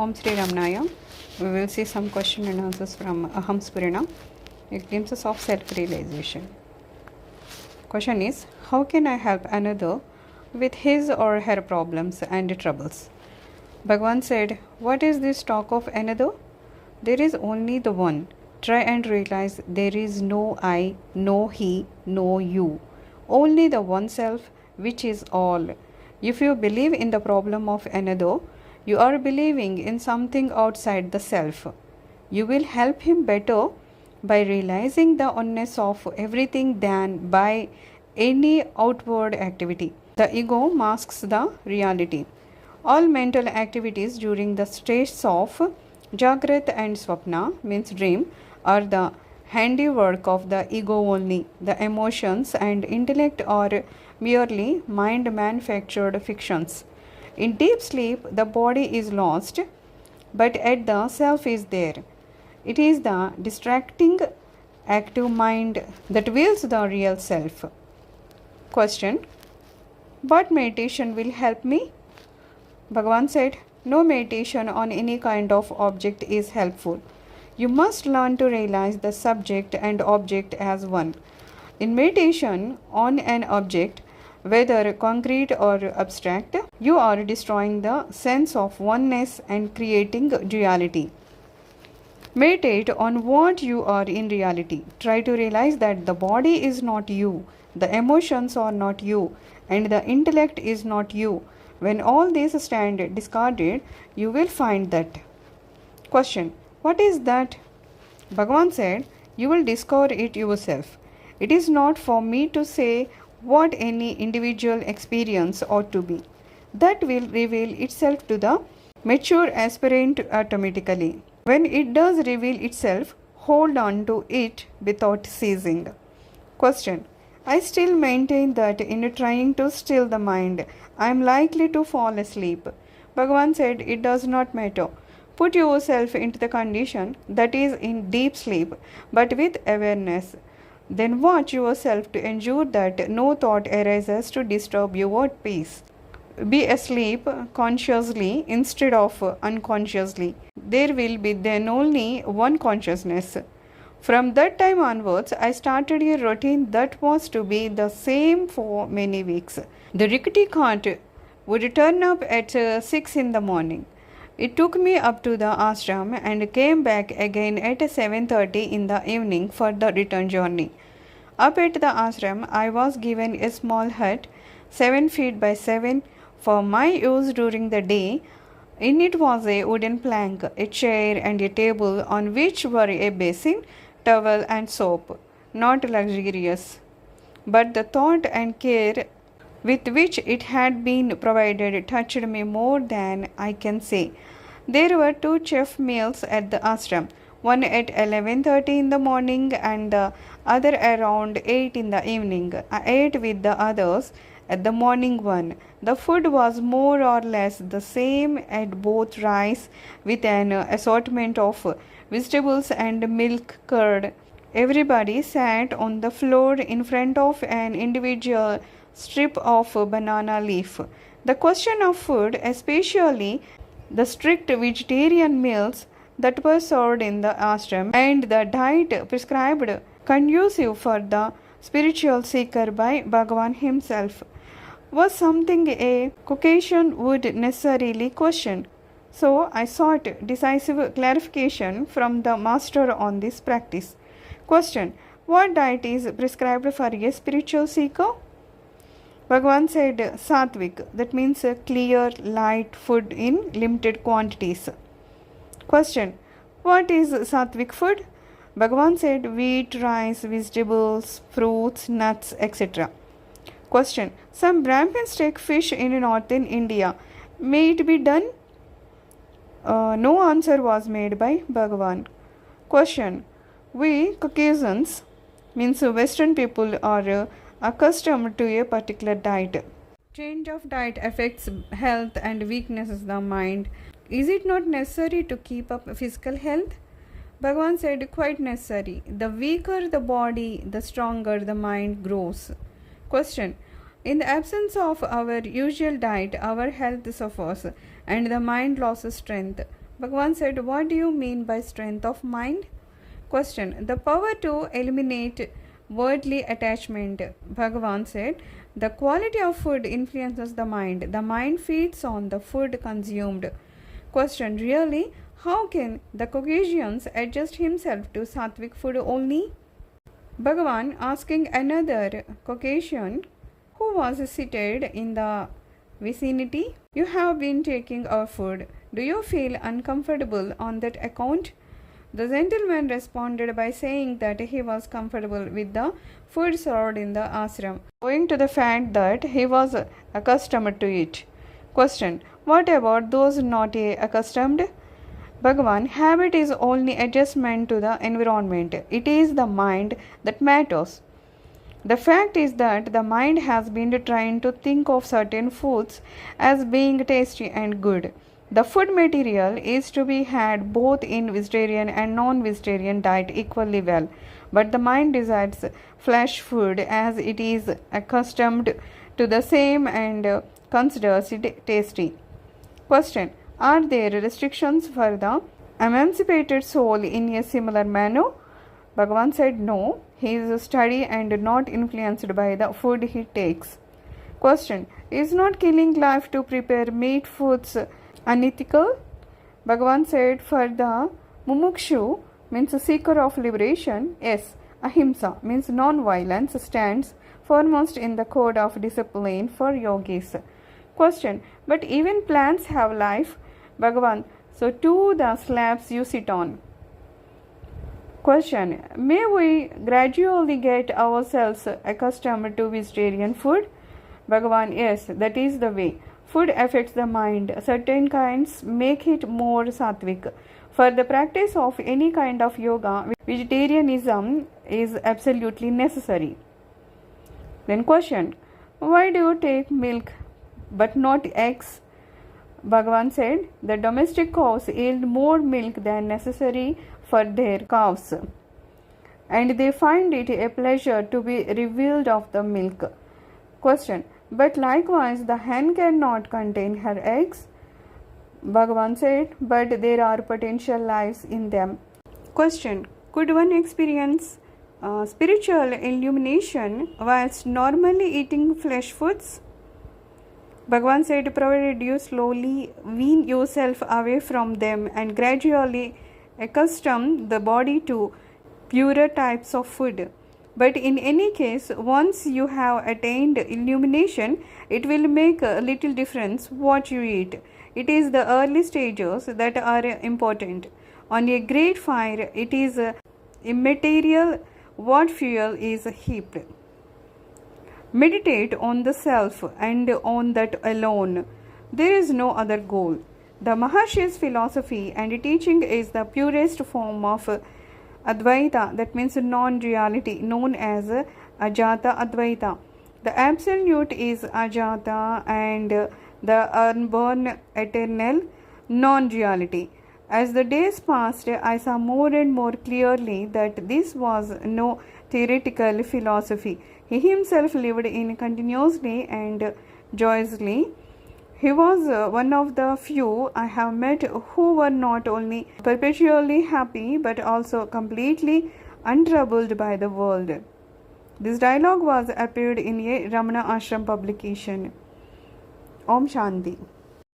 Om Sri Ramanaya. We will see some question and answers from aham sphurana, a glimpses of self-realization. Question is, how can I help another with his or her problems and troubles? Bhagavan said, what is this talk of another? There is only the one. Try and realize there is no I, no he, no you. Only the one self, which is all. If you believe in the problem of another, you are believing in something outside the self. You will help him better by realizing the oneness of everything than by any outward activity. The ego masks the reality. All mental activities during the states of Jagrat and Swapna, means dream, are the handiwork of the ego only. The emotions and intellect are merely mind manufactured fictions. In deep sleep, the body is lost, but yet the self is there. It is the distracting, active mind that wills the real self. Question: what meditation will help me? Bhagavan said, no meditation on any kind of object is helpful. You must learn to realize the subject and object as one. In meditation on an object, whether concrete or abstract, you are destroying the sense of oneness and creating duality. Meditate on what you are in reality. Try to realize that the body is not you, the emotions are not you, and the intellect is not you. When all these stand discarded, you will find that. Question: what is that? Bhagavan said, you will discover it yourself. It is not for me to say what any individual experience ought to be. That will reveal itself to the mature aspirant automatically. When it does reveal itself, hold on to it without ceasing. Question: I still maintain that in trying to still the mind, I am likely to fall asleep. Bhagavan said, it does not matter. Put yourself into the condition that is in deep sleep, but with awareness. Then watch yourself to ensure that no thought arises to disturb your peace. Be asleep consciously instead of unconsciously. There will be then only one consciousness. From that time onwards, I started a routine that was to be the same for many weeks. The rickety cart would turn up at 6 in the morning. It took me up to the ashram and came back again at 7:30 in the evening for the return journey. Up at the ashram, I was given a small hut, 7 feet by 7, for my use during the day. In it was a wooden plank, a chair, and a table on which were a basin, towel, and soap. Not luxurious, but the thought and care with which it had been provided touched me more than I can say. There were 2 chef meals at the ashram, one at 11:30 in the morning and the other around 8 in the evening. I ate with the others at the morning one. The food was more or less the same at both, rice with an assortment of vegetables and milk curd. Everybody sat on the floor in front of an individual strip of banana leaf. The question of food, especially the strict vegetarian meals that were served in the ashram, and the diet prescribed conducive for the spiritual seeker by Bhagavan himself, was something a Caucasian would necessarily question. So I sought decisive clarification from the master on this practice. Question: what diet is prescribed for a spiritual seeker? Bhagavan said sattvic, that means a clear, light food in limited quantities. Question: what is sattvic food? Bhagavan said wheat, rice, vegetables, fruits, nuts, etc. Question: some Brahmins take fish in northern India. May it be done? No answer was made by Bhagavan. Question: we Caucasians, means Western people, are accustomed to a particular diet. Change of diet affects health and weaknesses the mind. Is it not necessary to keep up physical health? Bhagavan said, quite necessary. The weaker the body, the stronger the mind grows. Question: in the absence of our usual diet, our health suffers and the mind loses strength. Bhagavan said, what do you mean by strength of mind? Question. The power to eliminate worldly attachment. Bhagavan said, the quality of food influences the mind. The mind feeds on the food consumed. Question. Really? How can the Caucasians adjust himself to sattvic food only? Bhagavan asking another Caucasian who was seated in the vicinity, you have been taking our food. Do you feel uncomfortable on that account? The gentleman responded by saying that he was comfortable with the food served in the ashram, owing to the fact that he was accustomed to it. Question. What about those not accustomed? Bhagavan, habit is only adjustment to the environment. It is the mind that matters. The fact is that the mind has been trained to think of certain foods as being tasty and good. The food material is to be had both in vegetarian and non-vegetarian diet equally well, but the mind desires flesh food as it is accustomed to the same and considers it tasty. Question. Are there restrictions for the emancipated soul in a similar manner? Bhagavan said no. He is steady and not influenced by the food he takes. Question. Is not killing life to prepare meat foods unethical? Bhagavan said for the mumukshu, means a seeker of liberation, yes. Ahimsa means non-violence stands foremost in the code of discipline for yogis. Question. But even plants have life. Bhagavan. So too the slabs you sit on. Question. May we gradually get ourselves accustomed to vegetarian food? Bhagavan. Yes, that is the way. Food affects the mind. Certain kinds make it more sattvic. For the practice of any kind of yoga, vegetarianism is absolutely necessary. Then question. Why do you take milk but not eggs? Bhagavan said, the domestic cows yield more milk than necessary for their calves, and they find it a pleasure to be revealed of the milk. Question. But likewise the hen cannot contain her eggs? Bhagavan said, but there are potential lives in them. Question. Could one experience spiritual illumination whilst normally eating flesh foods? Bhagavan said, provided you slowly wean yourself away from them and gradually accustom the body to purer types of food. But in any case, once you have attained illumination, it will make a little difference what you eat. It is the early stages that are important. On a great fire, it is immaterial what fuel is heaped. Meditate on the self and on that alone. There is no other goal. The Maharshi's philosophy and teaching is the purest form of Advaita, that means non-duality, known as Ajata Advaita. The Absolute is Ajata and the unborn eternal non-duality. As the days passed, I saw more and more clearly that this was no theoretical philosophy. He himself lived in continuously and joyously. He was one of the few I have met who were not only perpetually happy but also completely untroubled by the world. This dialogue was appeared in a Ramana Ashram publication. Om Shanti.